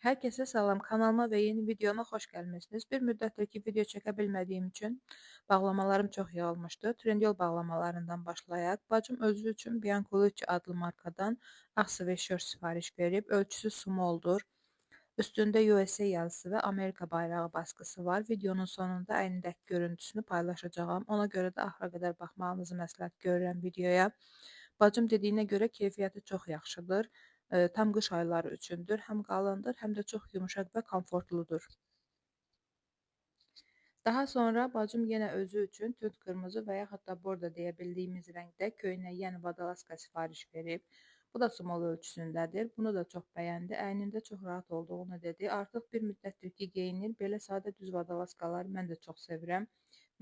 Herkese salam, kanalıma ve yeni videoma xoş gəlmisiniz. Bir müddətdir ki, video çəkə bilmədiyim üçün bağlamalarım çox yığılmışdı. Trendyol bağlamalarından başlayaq. Bacım özü üçün Bianculacci adlı markadan ağ sveşört sifariş verib. Ölçüsü smalldur. Üstündə USA yazısı və Amerika bayrağı baskısı var. Videonun sonunda əynindəki görüntüsünü paylaşacağam. Ona görə də axıra qədər baxmağınızı məsləhət görürəm videoya. Bacım dediyinə görə keyfiyyəti çox yaxşıdır. Tam qış ayları üçündür. Həm qalındır, həm də çox yumuşaq və komfortludur. Daha sonra bacım yenə özü üçün tünd qırmızı və yaxud da bordo deyə bildiyimiz rəngdə köynək, yəni vadalaska sifariş verib. Bu da small ölçüsündədir. Bunu da çox bəyəndi. Əynində çox rahat olduğunu dedi. Artıq bir müddətdir ki, geyinir. Belə sadə düz vadalaskaları mən də çox sevirəm.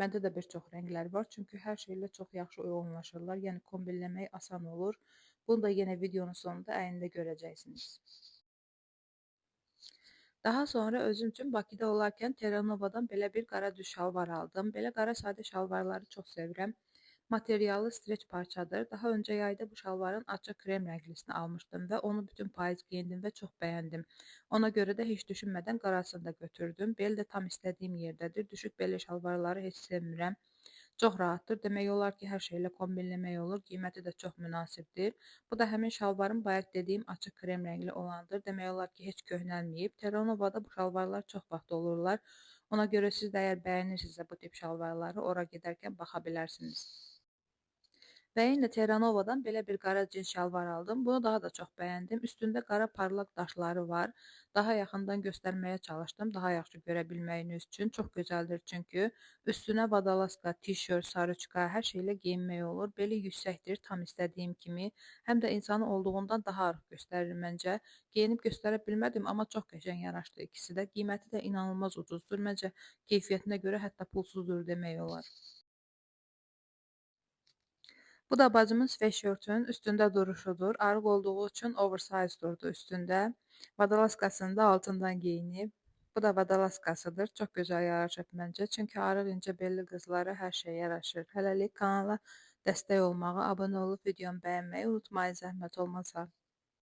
Məndə də bir çox rənglər var. Çünki hər şeylə çox yaxşı uyğunlaşırlar. Yəni kombinləmək asan olur. Bunu da yenə videonun sonunda əynində görəcəksiniz. Daha sonra özüm üçün Bakıda olarkən Terranova'dan belə bir qara düz şalvar aldım. Belə qara sadə şalvarları çox sevirəm. Materialı streç parçadır. Daha öncə yayda bu şalvarın açıq krem rənglisini almışdım və onu bütün payız geyindim və çox bəyəndim. Ona görə də heç düşünmədən qarasını da götürdüm. Bel də tam istədiyim yerdədir. Düşük belli şalvarları heç sevmirəm. Çox rahatdır. Demək olar ki, hər şeylə kombinləmək olur. Qiyməti də çox münasibdir. Bu da həmin şalvarın bayaq dediyim açıq krem rəngli olandır. Demək olar ki, heç köhnəlməyib. Terranova'da bu şalvarlar çox vaxt olurlar. Ona görə siz də əgər bəyənirsinizsə bu tip şalvarları ora gedərkən baxa bilərsiniz. Və yenə Terranova'dan belə bir qara cins şalvar aldım. Bunu daha da çox bəyəndim. Üstündə qara parlaq daşları var. Daha yaxından göstərməyə çalışdım, daha yaxşı görə bilməyiniz üçün. Çox gözəldir çünki. Üstünə vadalaska, tişört, sarıçka, hər şeylə geyinmək olur. Beli yüksəkdir, tam istədiyim kimi. Həm də insanı olduğundan daha arıq göstərir məncə. Geyinib göstərə bilmədim, amma çox qəşəng yaraşdı ikisi də. Qiyməti də inanılmaz ucuzdur. Məncə keyfiyyətinə görə hətta pulsuzdur demək olar. Bu da bacımın sveşörtünün üstündə duruşudur. Arıq olduğu üçün oversize durdu üstündə. Vadalaskasını da altından geyinib. Bu da vadalaskasıdır. Çox gözəl yaraşıb məncə. Çünki arıq incə belli qızlara hər şey yaraşır. Hələlik kanala dəstək olmağı, abunə olub videomu bəyənməyi unutmayın, zəhmət olmasa.